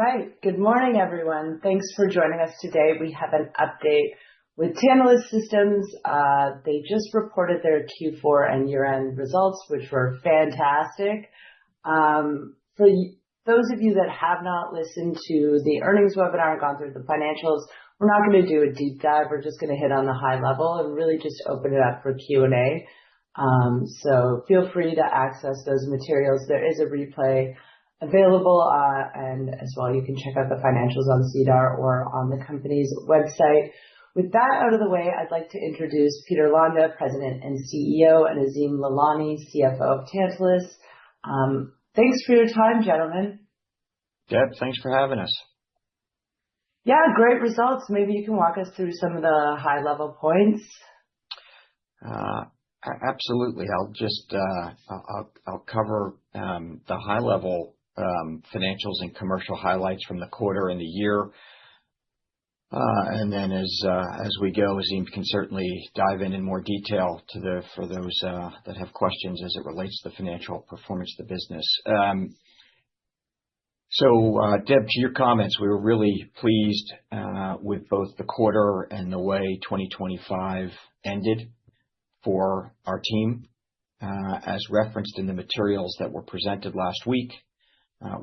right. Good morning, everyone. Thanks for joining us today. We have an update with Tantalus Systems. They just reported their Q4 and year-end results, which were fantastic. For those of you that have not listened to the earnings webinar and gone through the financials, we're not going to do a deep dive. We're just going to hit on the high level and really just open it up for Q&A. So feel free to access those materials. There is a replay available, and as well, you can check out the financials on SEDAR or on the company's website. With that out of the way, I'd like to introduce Peter Londa, President and CEO, and Azim Lalani, CFO of Tantalus. Thanks for your time, gentlemen. Deb, thanks for having us. Yeah, great results. Maybe you can walk us through some of the high-level points. Absolutely. I'll cover the high-level financials and commercial highlights from the quarter and the year. And then as we go, Azim can certainly dive in more detail for those that have questions as it relates to the financial performance of the business. So, Deb, to your comments, we were really pleased with both the quarter and the way 2025 ended for our team. As referenced in the materials that were presented last week,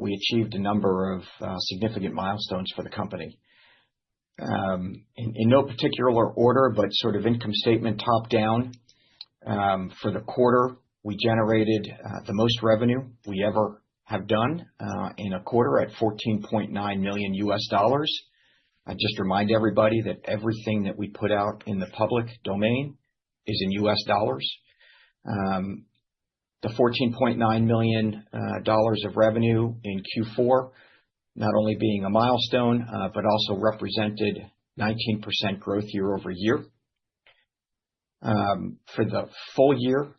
we achieved a number of significant milestones for the company. In no particular order, but sort of income statement top down, for the quarter, we generated the most revenue we ever have done in a quarter at $14.9 million. I just remind everybody that everything that we put out in the public domain is in US dollars. The $14.9 million of revenue in Q4, not only being a milestone, but also represented 19% growth year over year. For the full year,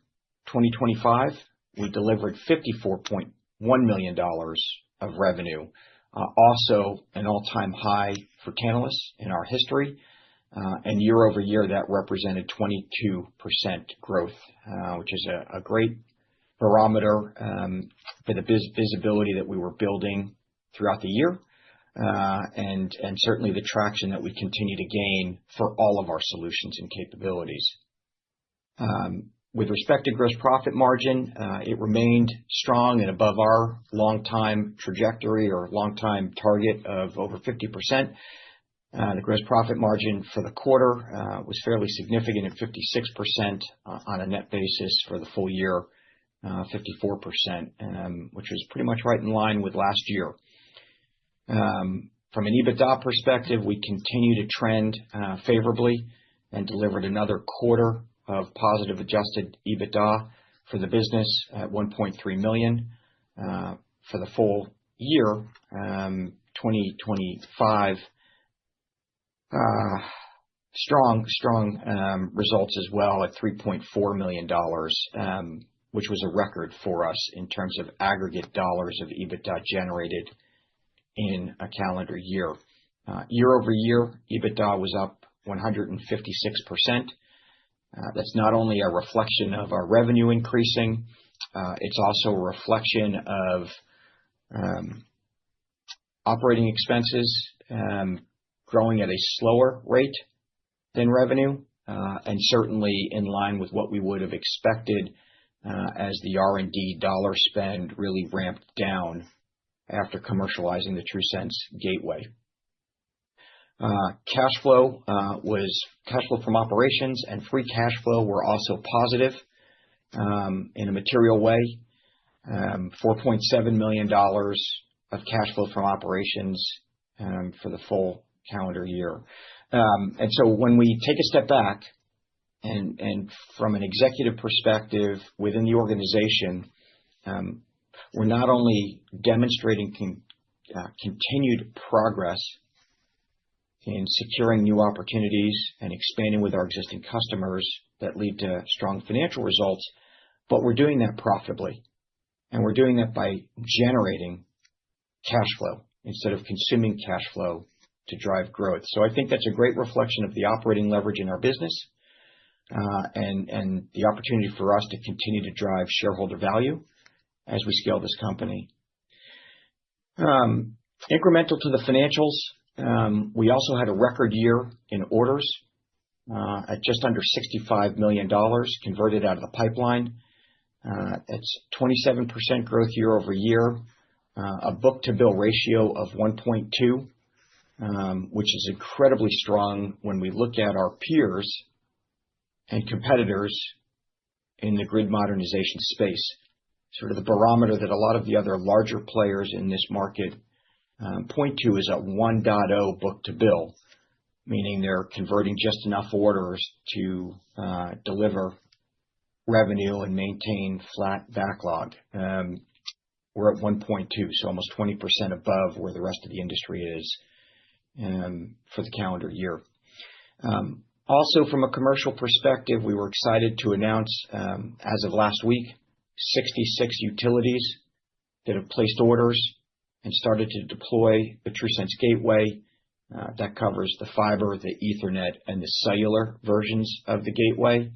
2025, we delivered $54.1 million of revenue, also an all-time high for Tantalus in our history. And year over year, that represented 22% growth, which is a great barometer for the visibility that we were building throughout the year, and certainly the traction that we continue to gain for all of our solutions and capabilities. With respect to gross profit margin, it remained strong and above our long-time trajectory or long-time target of over 50%. The gross profit margin for the quarter was fairly significant at 56% on a net basis. For the full year, 54%, which was pretty much right in line with last year. From an EBITDA perspective, we continue to trend favorably and delivered another quarter of positive adjusted EBITDA for the business at $1.3 million. For the full year, 2025, strong results as well at $3.4 million, which was a record for us in terms of aggregate dollars of EBITDA generated in a calendar year. Year over year, EBITDA was up 156%. That's not only a reflection of our revenue increasing, it's also a reflection of operating expenses growing at a slower rate than revenue, and certainly in line with what we would have expected as the R&D dollar spend really ramped down after commercializing the TRUSense Gateway. Cash flow from operations and free cash flow were also positive in a material way. $4.7 million of cash flow from operations for the full calendar year. And so when we take a step back and from an executive perspective within the organization, we're not only demonstrating continued progress in securing new opportunities and expanding with our existing customers that lead to strong financial results, but we're doing that profitably. And we're doing that by generating cash flow instead of consuming cash flow to drive growth. So I think that's a great reflection of the operating leverage in our business, and the opportunity for us to continue to drive shareholder value as we scale this company. Incremental to the financials, we also had a record year in orders at just under $65 million converted out of the pipeline. It's 27% growth year over year, a book-to-bill ratio of 1.2, which is incredibly strong when we look at our peers and competitors in the grid modernization space. Sort of the barometer that a lot of the other larger players in this market point to is a 1.0 book-to-bill, meaning they're converting just enough orders to deliver revenue and maintain flat backlog. We're at 1.2, so almost 20% above where the rest of the industry is for the calendar year. Also, from a commercial perspective, we were excited to announce, as of last week, 66 utilities that have placed orders and started to deploy the TruSense Gateway. That covers the fiber, the Ethernet, and the cellular versions of the gateway.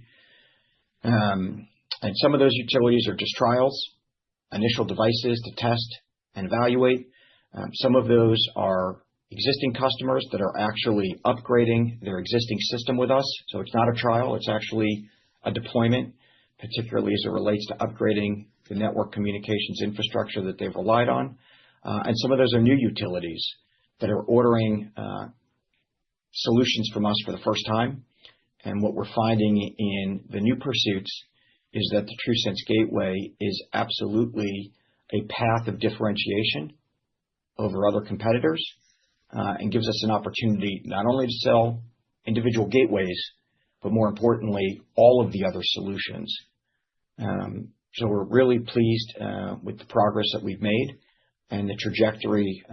And some of those utilities are just trials, initial devices to test and evaluate. Some of those are existing customers that are actually upgrading their existing system with us. So it's not a trial, it's actually a deployment, particularly as it relates to upgrading the network communications infrastructure that they've relied on. And some of those are new utilities that are ordering solutions from us for the first time. And what we're finding in the new pursuits is that the TruSense Gateway is absolutely a path of differentiation over other competitors, and gives us an opportunity not only to sell individual gateways, but more importantly, all of the other solutions. So we're really pleased with the progress that we've made and the trajectory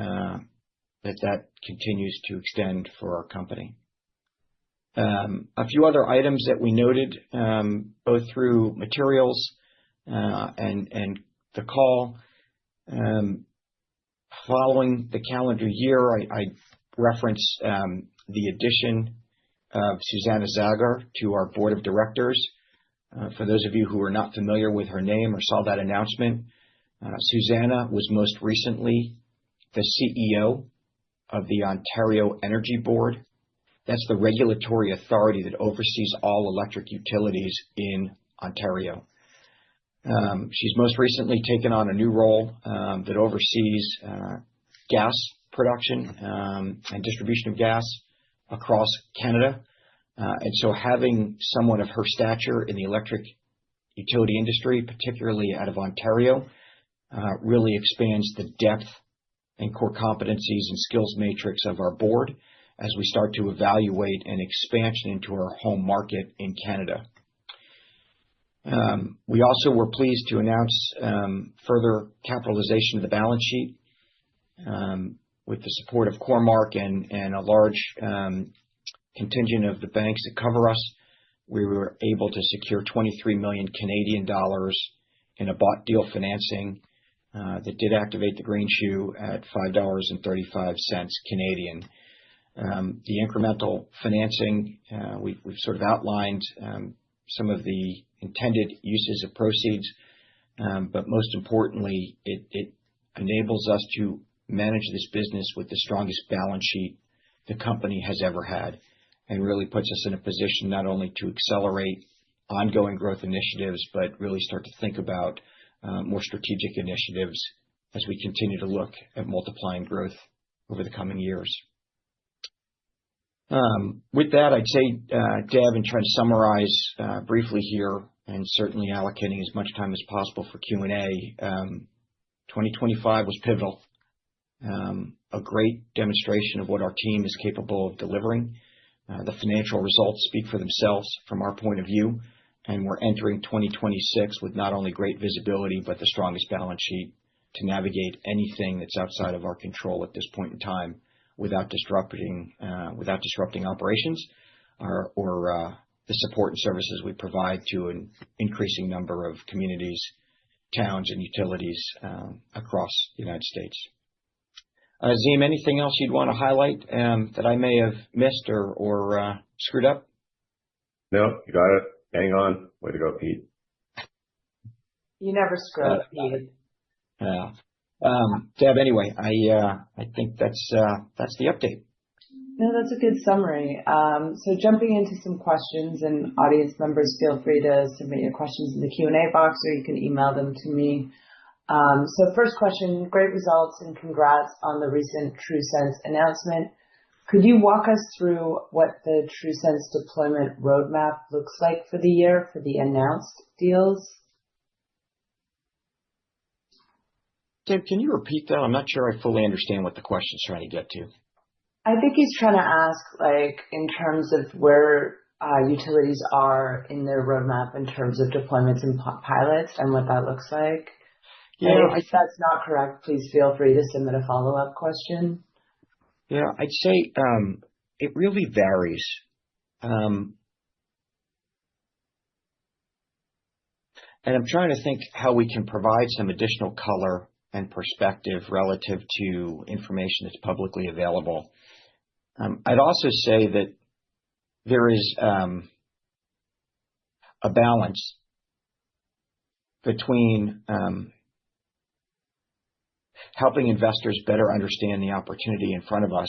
that continues to extend for our company. A few other items that we noted, both through materials and the call. Following the calendar year, I reference the addition of Susanna Zagar to our board of directors. For those of you who are not familiar with her name or saw that announcement, Susanna was most recently the CEO of the Ontario Energy Board. That's the regulatory authority that oversees all electric utilities in Ontario. She's most recently taken on a new role that oversees gas production and distribution of gas across Canada. And so having someone of her stature in the electric utility industry, particularly out of Ontario, really expands the depth and core competencies and skills matrix of our board as we start to evaluate an expansion into our home market in Canada. We also were pleased to announce further capitalization of the balance sheet with the support of Cormark and a large contingent of the banks that cover us. We were able to secure 23 million Canadian dollars in a bought deal financing that did activate the green shoe at $5.35 Canadian. The incremental financing, we've sort of outlined some of the intended uses of proceeds, but most importantly, it enables us to manage this business with the strongest balance sheet the company has ever had, and really puts us in a position not only to accelerate ongoing growth initiatives, but really start to think about more strategic initiatives as we continue to look at multiplying growth over the coming years. With that, I'd say, Deb, and trying to summarize briefly here, and certainly allocating as much time as possible for Q&A, 2025 was pivotal. A great demonstration of what our team is capable of delivering. The financial results speak for themselves from our point of view, and we're entering 2026 with not only great visibility, but the strongest balance sheet to navigate anything that's outside of our control at this point in time without disrupting operations or the support and services we provide to an increasing number of communities, towns, and utilities across the United States. Azim, anything else you'd want to highlight that I may have missed or screwed up? No, you got it. Hang on. Way to go, Pete. You never screw up, Pete. Yeah. Deb, anyway, I think that's the update. No, that's a good summary. So jumping into some questions, and audience members, feel free to submit your questions in the Q&A box, or you can email them to me. So first question, great results and congrats on the recent TrueSense announcement. Could you walk us through what the TrueSense deployment roadmap looks like for the year for the announced deals? Deb, can you repeat that? I'm not sure I fully understand what the question's trying to get to. I think he's trying to ask, like, in terms of where utilities are in their roadmap in terms of deployments and pilots and what that looks like. Yeah, and if that's not correct, please feel free to submit a follow-up question. Yeah, I'd say it really varies. And I'm trying to think how we can provide some additional color and perspective relative to information that's publicly available. I'd also say that there is a balance between helping investors better understand the opportunity in front of us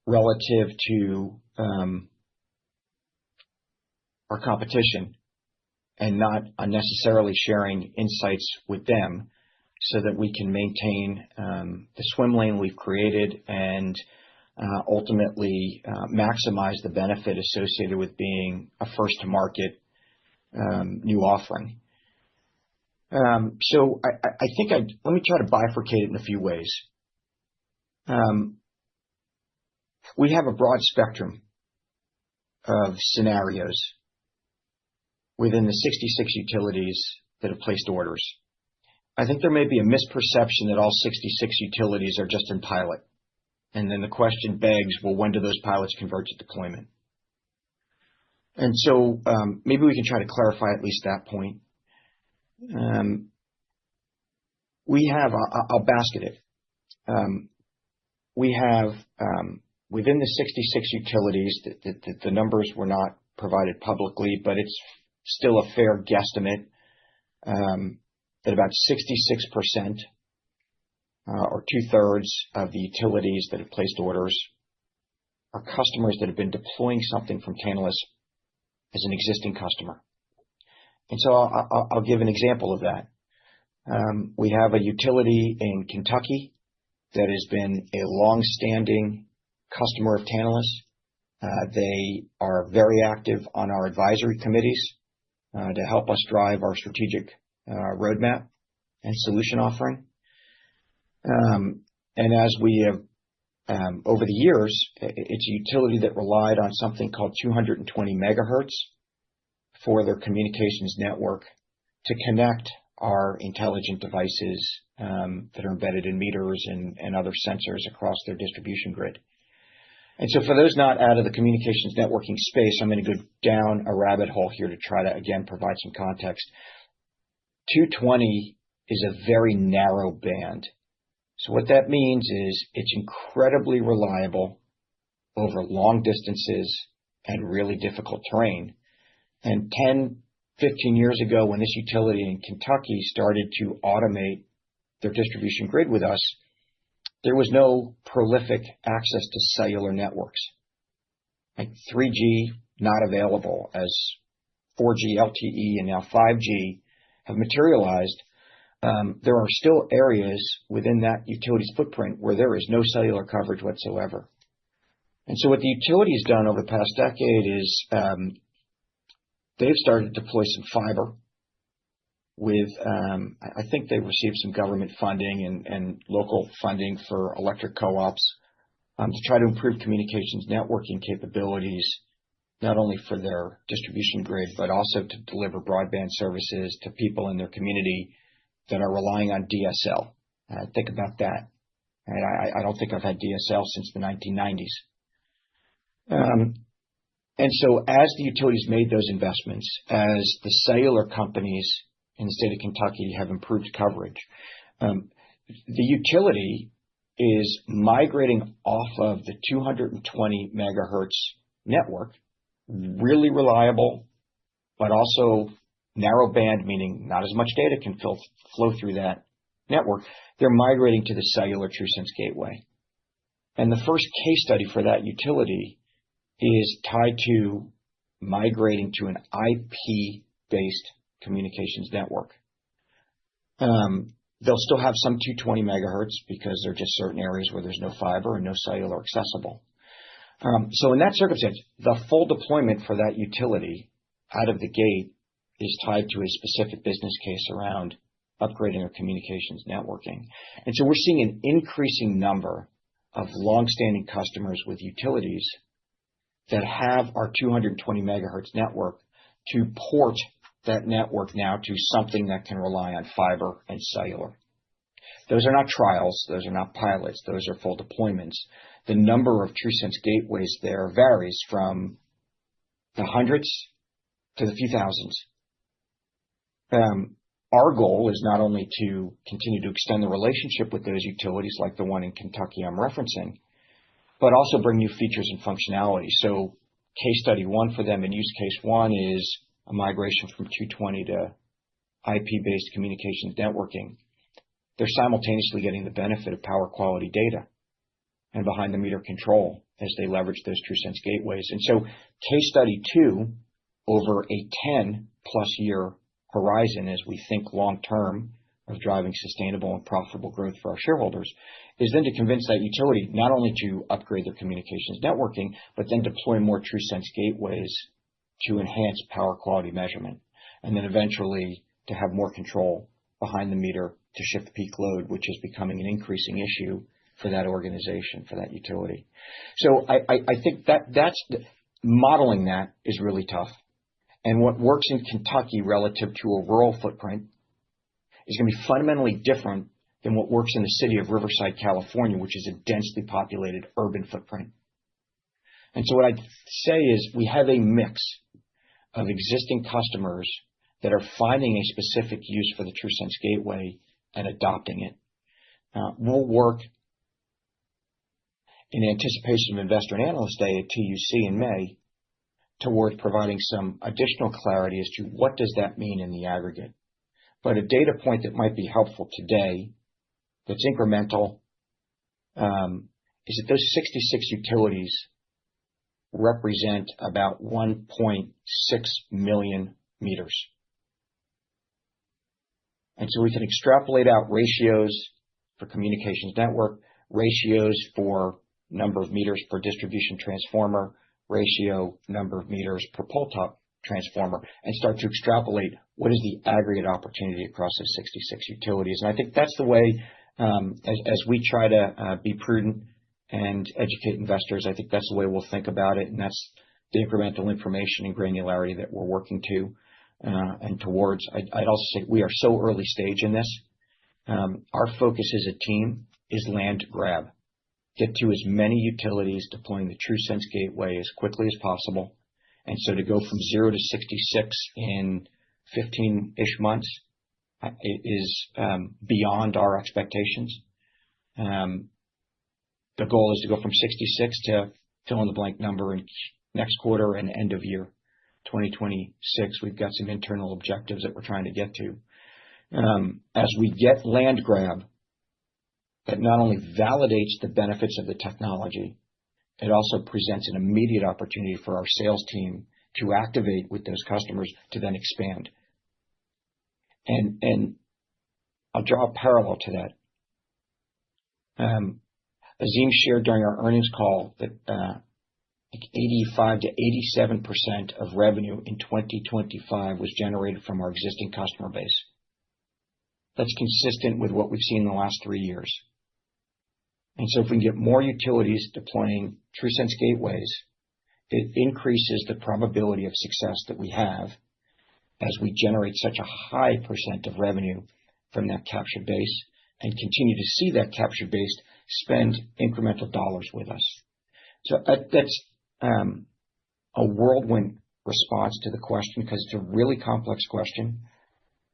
relative to our competition and not unnecessarily sharing insights with them so that we can maintain the swim lane we've created and ultimately maximize the benefit associated with being a first-to-market new offering. So I think let me try to bifurcate it in a few ways. We have a broad spectrum of scenarios within the 66 utilities that have placed orders. I think there may be a misperception that all 66 utilities are just in pilot. And then the question begs, well, when do those pilots convert to deployment? And so maybe we can try to clarify at least that point. I'll basket it. We have, within the 66 utilities, the numbers were not provided publicly, but it's still a fair guesstimate that about 66% or 2/3 of the utilities that have placed orders are customers that have been deploying something from Tantalus as an existing customer. And so I'll give an example of that. We have a utility in Kentucky that has been a long-standing customer of Tantalus. They are very active on our advisory committees to help us drive our strategic roadmap and solution offering. And as we have, over the years, it's a utility that relied on something called 220 megahertz for their communications network to connect our intelligent devices that are embedded in meters and other sensors across their distribution grid. And so for those not out of the communications networking space, I'm going to go down a rabbit hole here to try to, again, provide some context. 220 is a very narrow band. So what that means is it's incredibly reliable over long distances and really difficult terrain. And 10, 15 years ago, when this utility in Kentucky started to automate their distribution grid with us, there was no prolific access to cellular networks. Like 3G, not available, as 4G LTE and now 5G have materialized. There are still areas within that utility's footprint where there is no cellular coverage whatsoever. And so what the utility has done over the past decade is they've started to deploy some fiber with, I think they've received some government funding and local funding for electric co-ops to try to improve communications networking capabilities, not only for their distribution grid, but also to deliver broadband services to people in their community that are relying on DSL. Think about that. I don't think I've had DSL since the 1990s. And so as the utilities made those investments, as the cellular companies in the state of Kentucky have improved coverage, the utility is migrating off of the 220 megahertz network, really reliable, but also narrow band, meaning not as much data can flow through that network, they're migrating to the cellular TrueSense gateway. And the first case study for that utility is tied to migrating to an IP-based communications network. They'll still have some 220 megahertz because there are just certain areas where there's no fiber and no cellular accessible. So in that circumstance, the full deployment for that utility out of the gate is tied to a specific business case around upgrading their communications networking. And so we're seeing an increasing number of longstanding customers with utilities that have our 220 megahertz network to port that network now to something that can rely on fiber and cellular. Those are not trials. Those are not pilots. Those are full deployments. The number of TrueSense gateways there varies from the hundreds to the few thousands. Our goal is not only to continue to extend the relationship with those utilities like the one in Kentucky I'm referencing, but also bring new features and functionality. So case study one for them and use case one is a migration from 220 to IP-based communications networking. They're simultaneously getting the benefit of power quality data and behind-the-meter control as they leverage those TrueSense gateways. And so case study two, over a 10-plus year horizon as we think long-term of driving sustainable and profitable growth for our shareholders, is then to convince that utility not only to upgrade their communications networking, but then deploy more TrueSense gateways to enhance power quality measurement, and then eventually to have more control behind the meter to shift peak load, which is becoming an increasing issue for that organization, for that utility. So I think that's modeling that is really tough. And what works in Kentucky relative to a rural footprint is going to be fundamentally different than what works in the city of Riverside, California, which is a densely populated urban footprint. And so what I'd say is we have a mix of existing customers that are finding a specific use for the TrueSense gateway and adopting it. We'll work in anticipation of Investor and Analyst Day at TUC in May toward providing some additional clarity as to what does that mean in the aggregate. But a data point that might be helpful today that's incremental is that those 66 utilities represent about 1.6 million meters. And so we can extrapolate out ratios for communications network, ratios for number of meters per distribution transformer, ratio number of meters per pole top transformer, and start to extrapolate what is the aggregate opportunity across those 66 utilities. And I think that's the way, as we try to be prudent and educate investors, I think that's the way we'll think about it. And that's the incremental information and granularity that we're working to and towards. I'd also say we are so early stage in this. Our focus as a team is land grab. Get to as many utilities deploying the TrueSense gateway as quickly as possible. And so to go from 0 to 66 in 15-ish months is beyond our expectations. The goal is to go from 66 to fill in the blank number in next quarter and end of year 2026. We've got some internal objectives that we're trying to get to. As we get land grab, that not only validates the benefits of the technology, it also presents an immediate opportunity for our sales team to activate with those customers to then expand. And I'll draw a parallel to that. Azim shared during our earnings call that 85 to 87% of revenue in 2025 was generated from our existing customer base. That's consistent with what we've seen in the last 3 years. And so if we can get more utilities deploying TrueSense gateways, it increases the probability of success that we have as we generate such a high percent of revenue from that captured base and continue to see that captured base spend incremental dollars with us. So that's a whirlwind response to the question because it's a really complex question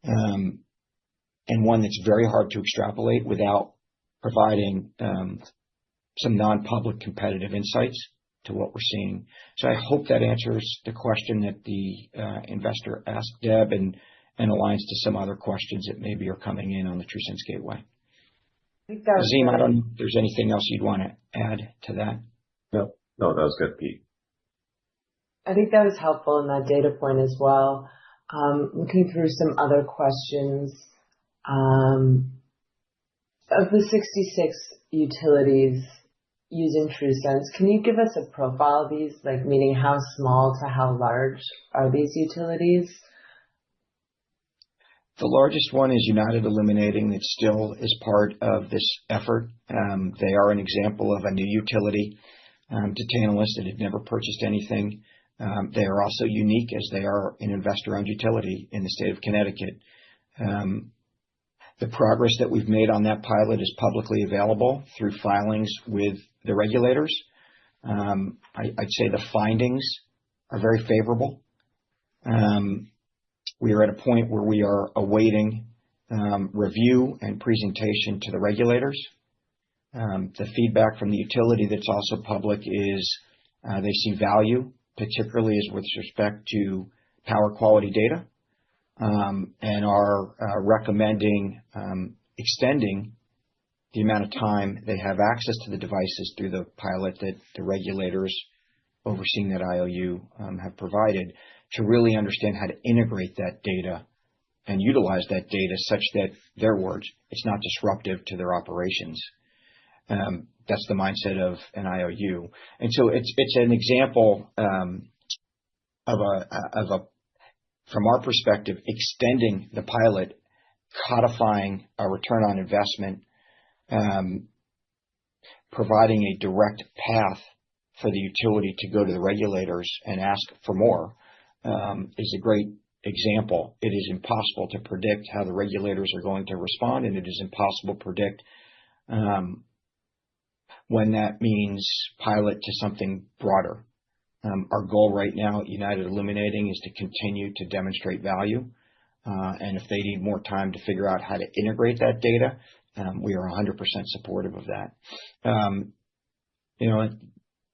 and one that's very hard to extrapolate without providing some non-public competitive insights to what we're seeing. So I hope that answers the question that the investor asked Deb, and and aligns to some other questions that maybe are coming in on the TrueSense Gateway. I think that was Azim, I don't know if there's anything else you'd want to add to that. No, that was good, Pete. I think that was helpful in that data point as well. Looking through some other questions, of the 66 utilities using TrueSense, can you give us a profile of these, like meaning how small to how large are these utilities? The largest one is United Illuminating. That still is part of this effort. They are an example of a new utility to Tantalus that had never purchased anything. They are also unique as they are an investor-owned utility in the state of Connecticut. The progress that we've made on that pilot is publicly available through filings with the regulators. I'd say the findings are very favorable. We are at a point where we are awaiting review and presentation to the regulators. The feedback from the utility that's also public is they see value, particularly as with respect to power quality data, and are recommending extending the amount of time they have access to the devices through the pilot that the regulators overseeing that IOU have provided, to really understand how to integrate that data and utilize that data such that, their words, it's not disruptive to their operations. That's the mindset of an IOU. And so it's an example of a, from our perspective, extending the pilot, codifying a return on investment, providing a direct path for the utility to go to the regulators and ask for more, is a great example. It is impossible to predict how the regulators are going to respond, and it is impossible to predict when that means pilot to something broader. Our goal right now at United Illuminating is to continue to demonstrate value, and if they need more time to figure out how to integrate that data, we are 100% supportive of that.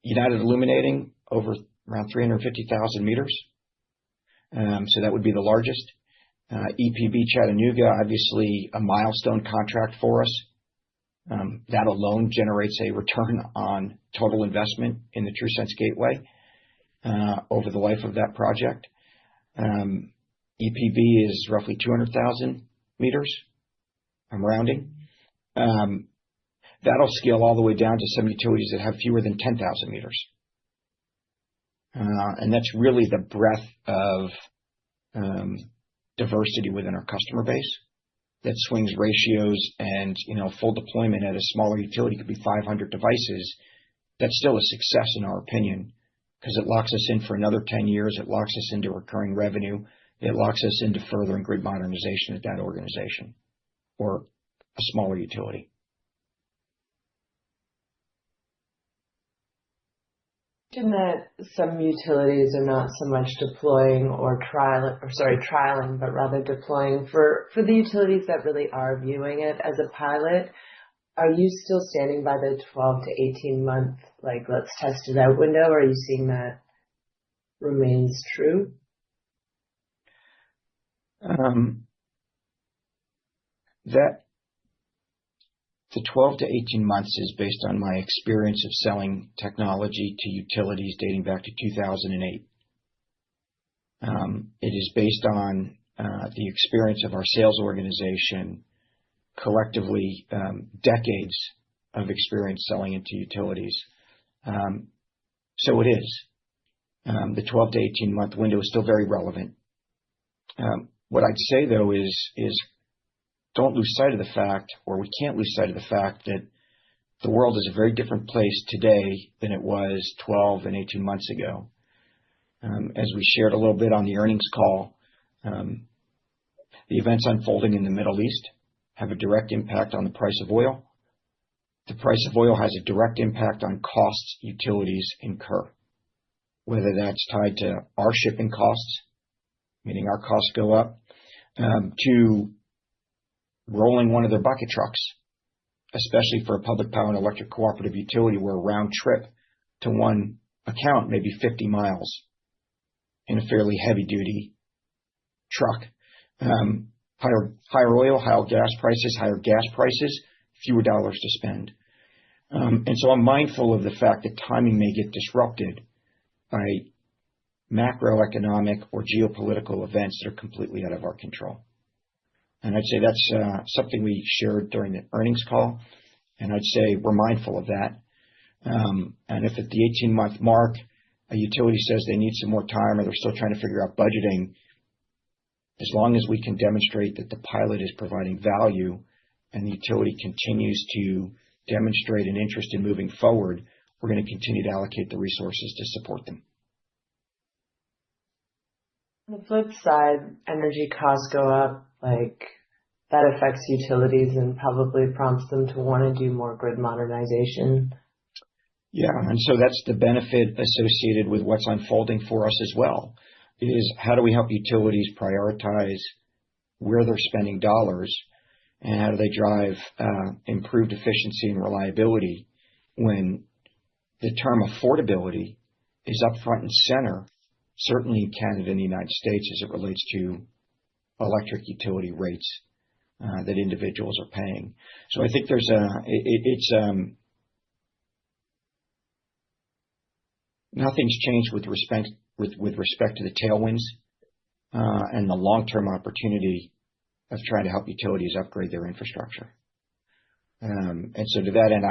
United Illuminating, over around 350,000 meters. So that would be the largest. EPB Chattanooga, obviously a milestone contract for us. That alone generates a return on total investment in the TrueSense Gateway over the life of that project. EPB is roughly 200,000 meters. I'm rounding. That'll scale all the way down to some utilities that have fewer than 10,000 meters. And that's really the breadth of diversity within our customer base that swings ratios, and full deployment at a smaller utility could be 500 devices. That's still a success in our opinion, because it locks us in for another 10 years. It locks us into recurring revenue. It locks us into furthering grid modernization at that organization or a smaller utility. In that some utilities are not so much deploying or trialing, but rather deploying. For the utilities that really are viewing it as a pilot, are you still standing by the 12 to 18 month, like, let's test it out window? Or are you seeing that remains true? That the 12 to 18 months is based on my experience of selling technology to utilities dating back to 2008. It is based on the experience of our sales organization, collectively decades of experience selling into utilities. So it is. The 12 to 18 month window is still very relevant. What I'd say, though, is don't lose sight of the fact, or we can't lose sight of the fact, that the world is a very different place today than it was 12 and 18 months ago. As we shared a little bit on the earnings call, the events unfolding in the Middle East have a direct impact on the price of oil. The price of oil has a direct impact on costs utilities incur, whether that's tied to our shipping costs, meaning our costs go up, to rolling one of their bucket trucks, especially for a public power and electric cooperative utility, where a round trip to one account may be 50 miles in a fairly heavy duty truck. Higher oil, higher gas prices, fewer dollars to spend. And so I'm mindful of the fact that timing may get disrupted by macroeconomic or geopolitical events that are completely out of our control. And I'd say that's something we shared during the earnings call. And I'd say we're mindful of that. And if at the 18-month mark, a utility says they need some more time or they're still trying to figure out budgeting, as long as we can demonstrate that the pilot is providing value and the utility continues to demonstrate an interest in moving forward, we're going to continue to allocate the resources to support them. On the flip side, energy costs go up, like that affects utilities and probably prompts them to want to do more grid modernization. Yeah, and so that's the benefit associated with what's unfolding for us as well, is how do we help utilities prioritize where they're spending dollars and how do they drive improved efficiency and reliability when the term affordability is up front and center, certainly in Canada and the United States as it relates to electric utility rates that individuals are paying. So I think there's nothing's changed with respect to the tailwinds and the long-term opportunity of trying to help utilities upgrade their infrastructure. And so to that end,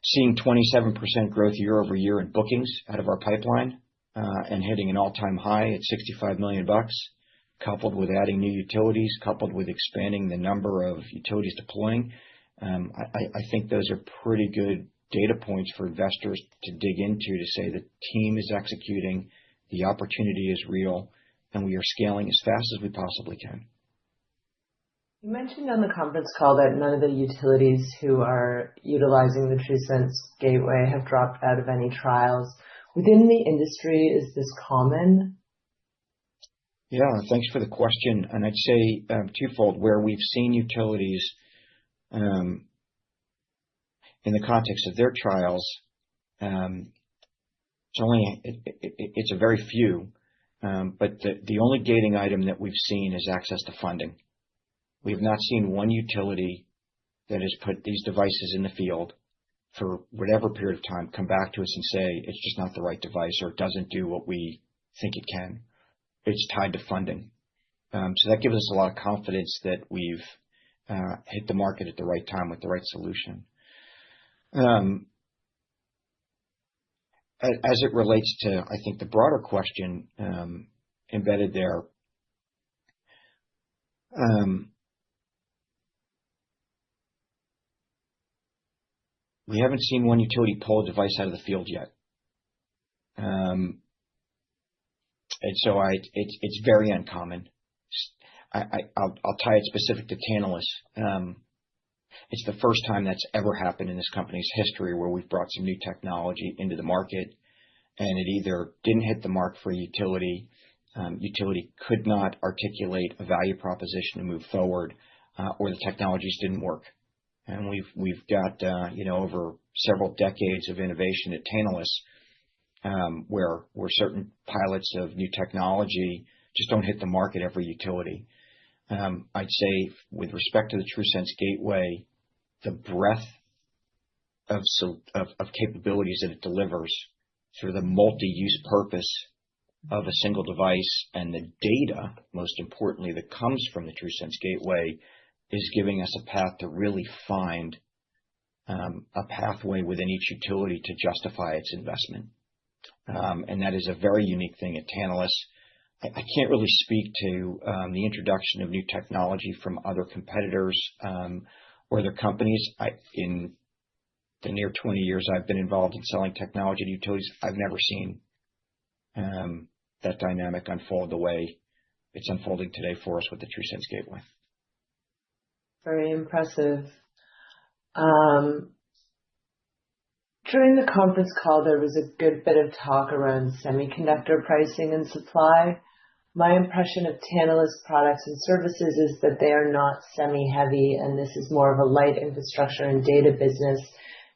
seeing 27% growth year over year in bookings out of our pipeline and hitting an all-time high at $65 million, coupled with adding new utilities, coupled with expanding the number of utilities deploying, I think those are pretty good data points for investors to dig into to say the team is executing, the opportunity is real, and we are scaling as fast as we possibly can. You mentioned on the conference call that none of the utilities who are utilizing the TruSense Gateway have dropped out of any trials. Within the industry, is this common? Yeah, thanks for the question. And I'd say twofold, where we've seen utilities in the context of their trials, it's a very few, but the only gating item that we've seen is access to funding. We have not seen one utility that has put these devices in the field for whatever period of time come back to us and say it's just not the right device or it doesn't do what we think it can. It's tied to funding. So that gives us a lot of confidence that we've hit the market at the right time with the right solution. As it relates to, I think, the broader question embedded there, we haven't seen one utility pull a device out of the field yet. And so it's very uncommon. I'll tie it specific to Tantalus. It's the first time that's ever happened in this company's history where we've brought some new technology into the market and it either didn't hit the mark for a utility, utility could not articulate a value proposition to move forward, or the technologies didn't work. And we've got over several decades of innovation at Tantalus, where certain pilots of new technology just don't hit the market every utility. I'd say with respect to the TruSense Gateway, the breadth of capabilities that it delivers through the multi-use purpose of a single device and the data, most importantly, that comes from the TruSense Gateway is giving us a path to really find a pathway within each utility to justify its investment. And that is a very unique thing at Tantalus. I can't really speak to the introduction of new technology from other competitors or other companies. In the near 20 years I've been involved in selling technology to utilities, I've never seen that dynamic unfold the way it's unfolding today for us with the TruSense Gateway. Very impressive. During the conference call, there was a good bit of talk around semiconductor pricing and supply. My impression of Tantalus products and services is that they are not semi-heavy, and this is more of a light infrastructure and data business.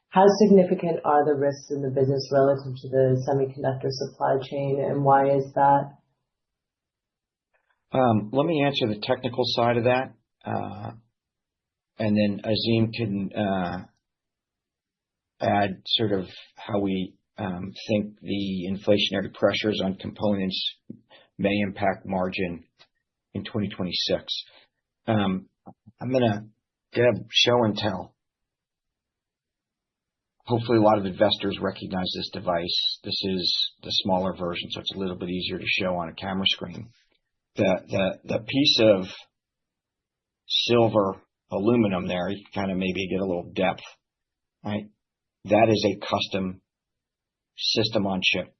How significant are the risks in the business relative to the semiconductor supply chain, and why is that? Let me answer the technical side of that, and then Azim can add sort of how we think the inflationary pressures on components may impact margin in 2026. I'm going to, Deb, show and tell. Hopefully a lot of investors recognize this device. This is the smaller version, so it's a little bit easier to show on a camera screen. The piece of silver aluminum there, you can kind of maybe get a little depth, right? That is a custom system on chip.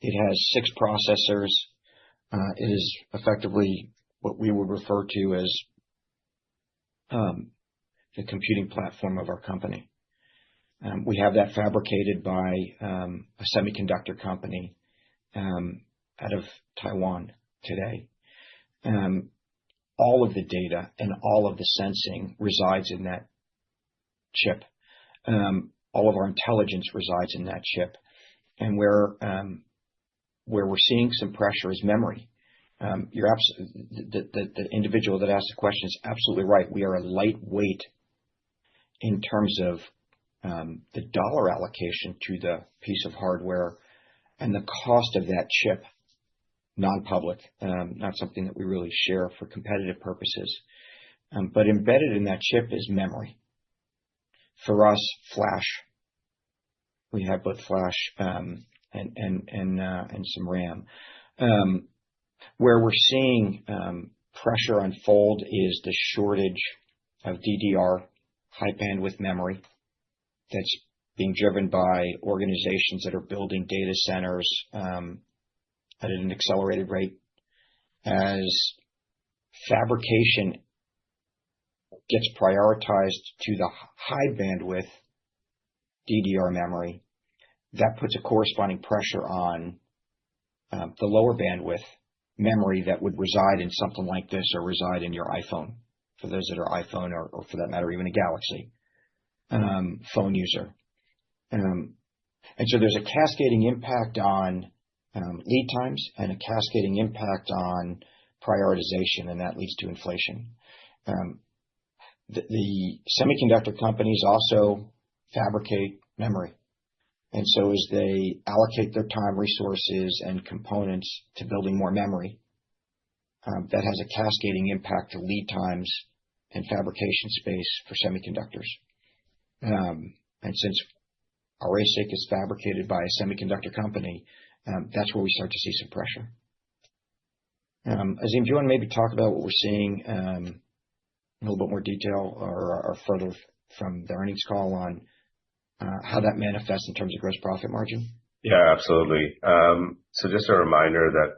It has 6 processors. It is effectively what we would refer to as the computing platform of our company. We have that fabricated by a semiconductor company out of Taiwan today. All of the data and all of the sensing resides in that chip. All of our intelligence resides in that chip. And where we're seeing some pressure is memory. The individual that asked the question is absolutely right. We are a lightweight in terms of the dollar allocation to the piece of hardware and the cost of that chip, non-public, not something that we really share for competitive purposes. But embedded in that chip is memory. For us, flash. We have both flash and some RAM. Where we're seeing pressure unfold is the shortage of DDR, high bandwidth memory, that's being driven by organizations that are building data centers at an accelerated rate. As fabrication gets prioritized to the high bandwidth DDR memory, that puts a corresponding pressure on the lower bandwidth memory that would reside in something like this or reside in your iPhone, for those that are iPhone or for that matter, even a Galaxy phone user. And so there's a cascading impact on lead times and a cascading impact on prioritization, and that leads to inflation. The semiconductor companies also fabricate memory. And so as they allocate their time, resources, and components to building more memory, that has a cascading impact to lead times and fabrication space for semiconductors. And since our ASIC is fabricated by a semiconductor company, that's where we start to see some pressure. Azim, do you want to maybe talk about what we're seeing in a little bit more detail or further from the earnings call on how that manifests in terms of gross profit margin? Yeah, absolutely. So just a reminder that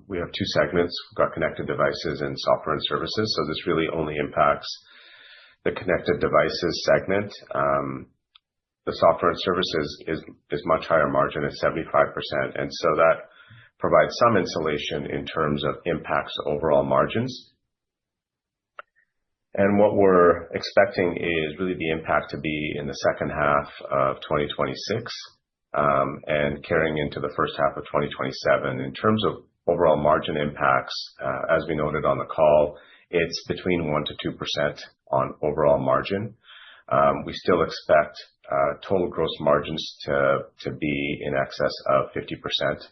we have 2 segments. We've got connected devices and software and services. So this really only impacts the connected devices segment. The software and services is much higher margin at 75%. And so that provides some insulation in terms of impacts to overall margins. And what we're expecting is really the impact to be in the second half of 2026 and carrying into the first half of 2027. In terms of overall margin impacts, as we noted on the call, it's between 1% to 2% on overall margin. We still expect total gross margins to be in excess of 50%,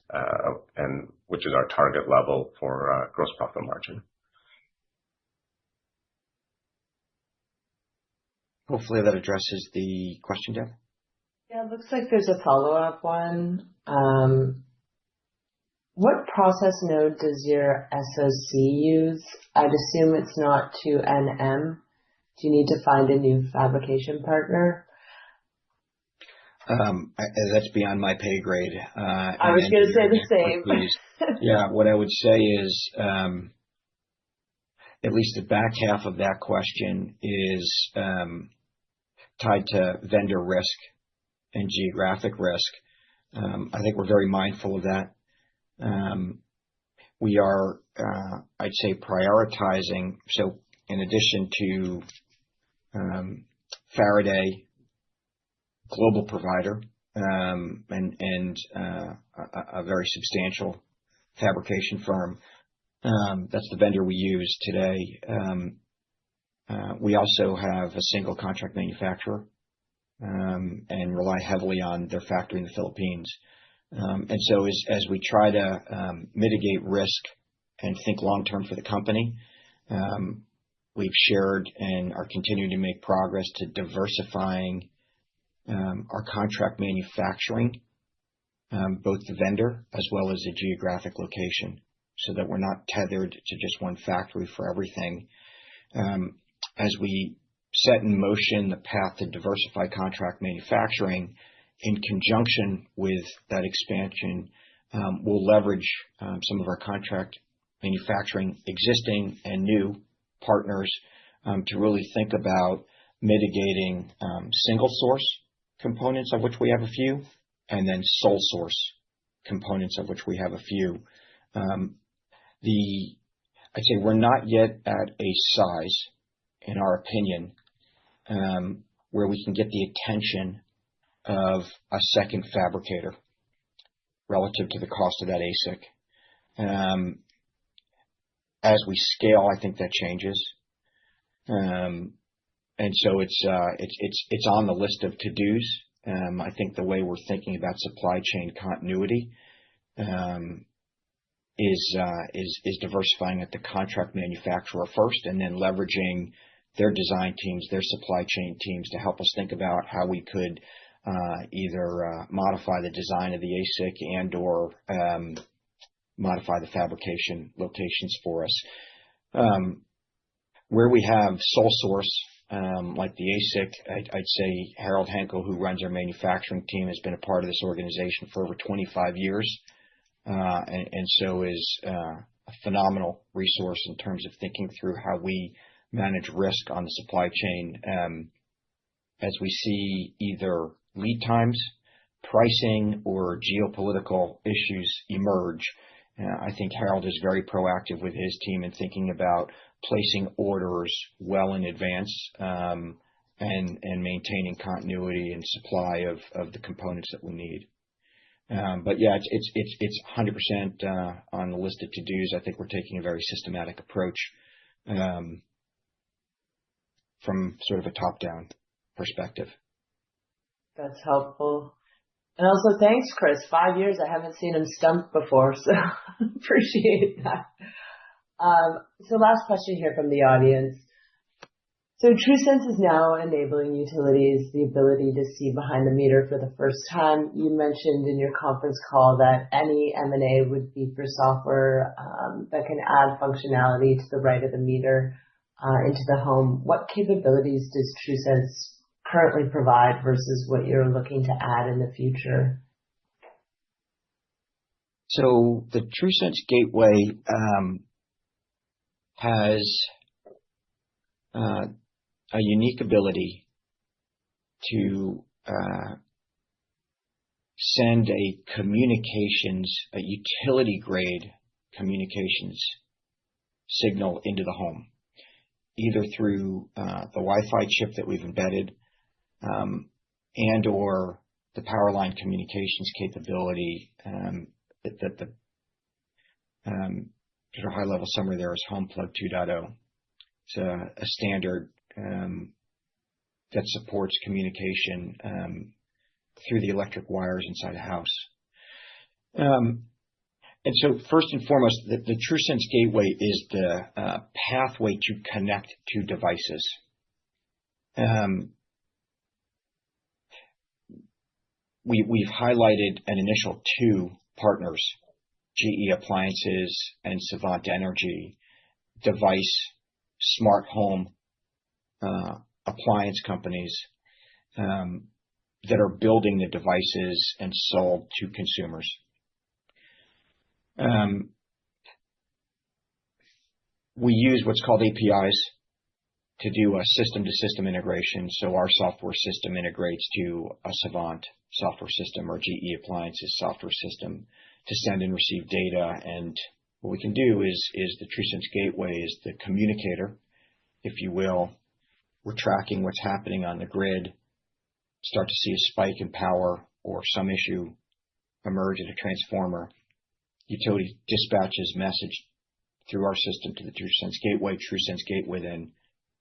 and which is our target level for gross profit margin. Hopefully that addresses the question, Deb. Yeah, it looks like there's a follow-up one. What process node does your SoC use? I'd assume it's not 2nm. Do you need to find a new fabrication partner? That's beyond my pay grade. I was going to say the same. Yeah, what I would say is, at least the back half of that question is tied to vendor risk and geographic risk. I think we're very mindful of that. We are, I'd say, prioritizing. So in addition to Faraday global provider, and a very substantial fabrication firm. That's the vendor we use today. We also have a single contract manufacturer, and rely heavily on their factory in the Philippines. And so as we try to mitigate risk and think long-term for the company, we've shared and are continuing to make progress to diversifying our contract manufacturing, both the vendor as well as the geographic location, so that we're not tethered to just one factory for everything. As we set in motion the path to diversify contract manufacturing, in conjunction with that expansion, we'll leverage some of our contract manufacturing existing and new partners to really think about mitigating single source components, of which we have a few, and then sole source components, of which we have a few. I'd say we're not yet at a size, in our opinion, where we can get the attention of a second fabricator relative to the cost of that ASIC. As we scale, I think that changes. And so it's on the list of to-dos. I think the way we're thinking about supply chain continuity is diversifying at the contract manufacturer first, and then leveraging their design teams, their supply chain teams, to help us think about how we could either modify the design of the ASIC and/or modify the fabrication locations for us. Where we have sole source, like the ASIC, I'd say Harold Henkel, who runs our manufacturing team, has been a part of this organization for over 25 years, and so is a phenomenal resource in terms of thinking through how we manage risk on the supply chain. As we see either lead times, pricing, or geopolitical issues emerge, I think Harold is very proactive with his team in thinking about placing orders well in advance, and maintaining continuity and supply of the components that we need. But yeah, it's 100% on the list of to-dos. I think we're taking a very systematic approach from sort of a top-down perspective. That's helpful. And also, thanks, Chris. 5 years, I haven't seen him stumped before, so appreciate that. So last question here from the audience. So TrueSense is now enabling utilities the ability to see behind the meter for the first time. You mentioned in your conference call that any M&A would be for software that can add functionality to the right of the meter into the home. What capabilities does TrueSense currently provide versus what you're looking to add in the future? So the TrueSense Gateway has a unique ability to send a utility-grade communications signal into the home, either through the Wi-Fi chip that we've embedded, and/or the power line communications capability. The sort of high-level summary there is HomePlug 2.0. It's a standard that supports communication through the electric wires inside a house. And so first and foremost, the TrueSense Gateway is the pathway to connect to devices. We've highlighted an initial 2 partners, GE Appliances and Savant Energy, device smart home appliance companies that are building the devices and sold to consumers. We use what's called APIs to do a system-to-system integration. So our software system integrates to a Savant software system or GE Appliances software system to send and receive data. And what we can do is the TrueSense Gateway is the communicator, if you will. We're tracking what's happening on the grid. start to see a spike in power or some issue emerge at a transformer, utility dispatches message through our system to the TrueSense gateway. TrueSense gateway then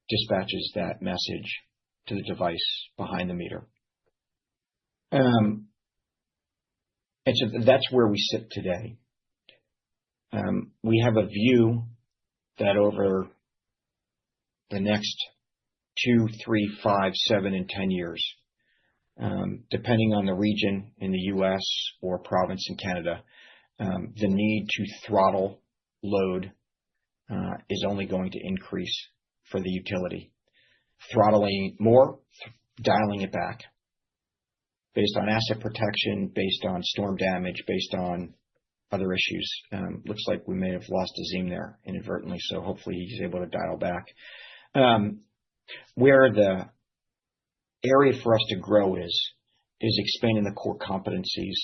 dispatches that message to the device behind the meter. And so that's where we sit today. We have a view that over the next 2, 3, 5, 7, and 10 years, depending on the region in the U.S. or province in Canada, the need to throttle load is only going to increase for the utility. Throttling more, dialing it back, based on asset protection, based on storm damage, based on other issues. Looks like we may have lost Azim there inadvertently, so hopefully he's able to dial back. Where the area for us to grow is expanding the core competencies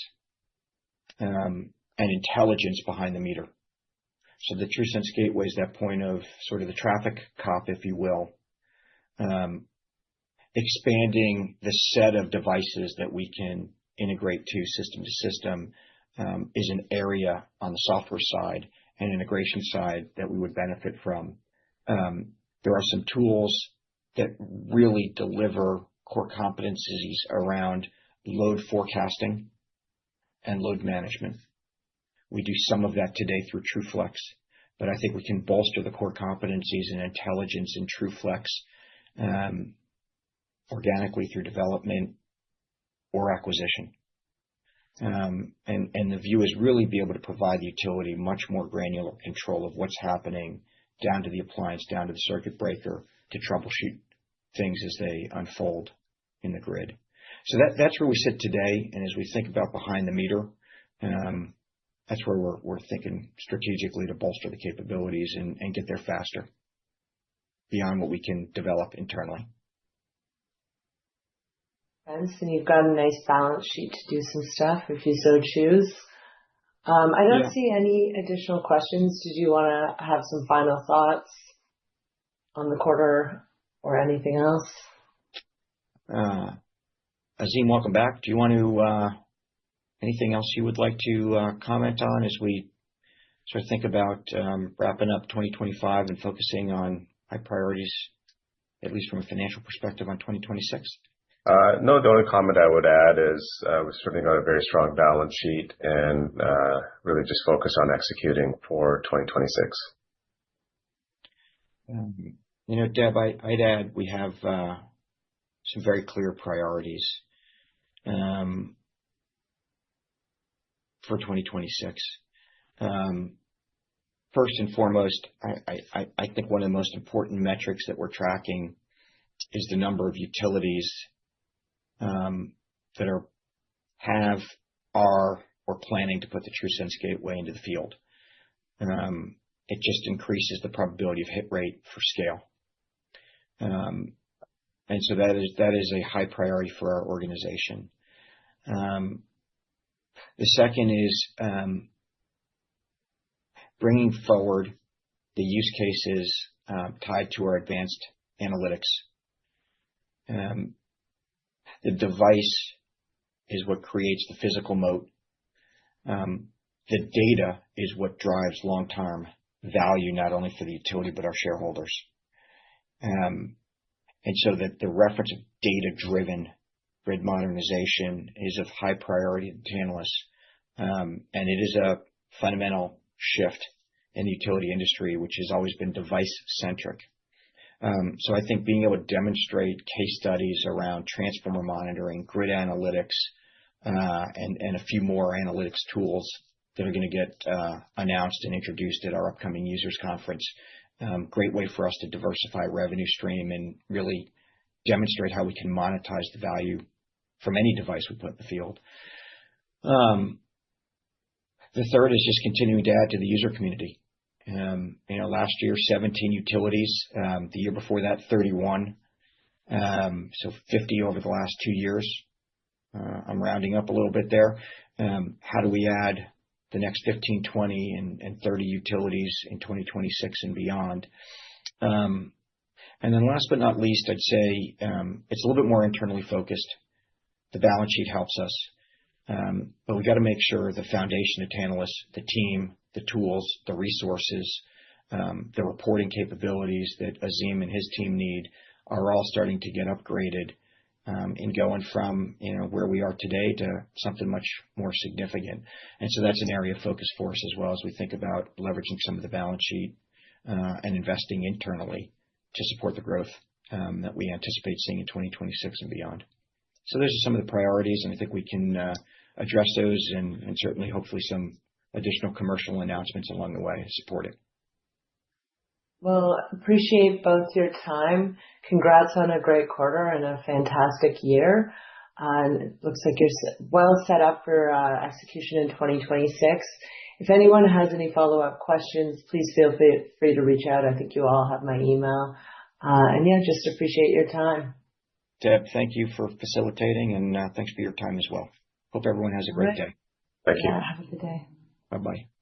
and intelligence behind the meter. So the TrueSense gateway is that point of sort of the traffic cop, if you will. Expanding the set of devices that we can integrate to system is an area on the software side and integration side that we would benefit from. There are some tools that really deliver core competencies around load forecasting and load management. We do some of that today through TrueFlex, but I think we can bolster the core competencies and intelligence in TrueFlex organically through development or acquisition. And the view is really be able to provide the utility much more granular control of what's happening down to the appliance, down to the circuit breaker to troubleshoot things as they unfold in the grid. So that's where we sit today. And as we think about behind the meter, that's where we're thinking strategically to bolster the capabilities and get there faster beyond what we can develop internally. And you've got a nice balance sheet to do some stuff if you so choose. I don't see any additional questions. Did you want to have some final thoughts on the quarter or anything else? Azim, welcome back. Do you want to, anything else you would like to comment on as we sort of think about wrapping up 2025 and focusing on high priorities, at least from a financial perspective, on 2026? No, the only comment I would add is we've certainly got a very strong balance sheet and really just focus on executing for 2026. Deb, I'd add we have some very clear priorities for 2026. First and foremost, I think one of the most important metrics that we're tracking is the number of utilities that are planning to put the TrueSense gateway into the field. It just increases the probability of hit rate for scale. And so that is a high priority for our organization. The second is bringing forward the use cases tied to our advanced analytics. The device is what creates the physical moat. The data is what drives long-term value, not only for the utility, but our shareholders. And so that the reference of data-driven grid modernization is of high priority to Tantalus. And it is a fundamental shift in the utility industry, which has always been device-centric. So I think being able to demonstrate case studies around transformer monitoring, grid analytics, and a few more analytics tools that are going to get announced and introduced at our upcoming users conference. Great way for us to diversify revenue stream and really demonstrate how we can monetize the value from any device we put in the field. The third is just continuing to add to the user community. Last year, 17 utilities. The year before that, 31. So 50 over the last 2 years. I'm rounding up a little bit there. How do we add the next 15, 20, and 30 utilities in 2026 and beyond? And then last but not least, I'd say it's a little bit more internally focused. The balance sheet helps us. But we got to make sure the foundation of Tantalus, the team, the tools, the resources, the reporting capabilities that Azim and his team need are all starting to get upgraded in going from where we are today to something much more significant. And so that's an area of focus for us as well as we think about leveraging some of the balance sheet and investing internally to support the growth that we anticipate seeing in 2026 and beyond. So those are some of the priorities, and I think we can address those and certainly hopefully some additional commercial announcements along the way to support it. Well, appreciate both your time. Congrats on a great quarter and a fantastic year. And it looks like you're well set up for execution in 2026. If anyone has any follow-up questions, please feel free to reach out. I think you all have my email. And yeah, just appreciate your time. Deb, thank you for facilitating, and thanks for your time as well. Hope everyone has a great day. Thank you. Yeah, have a good day. Bye-bye.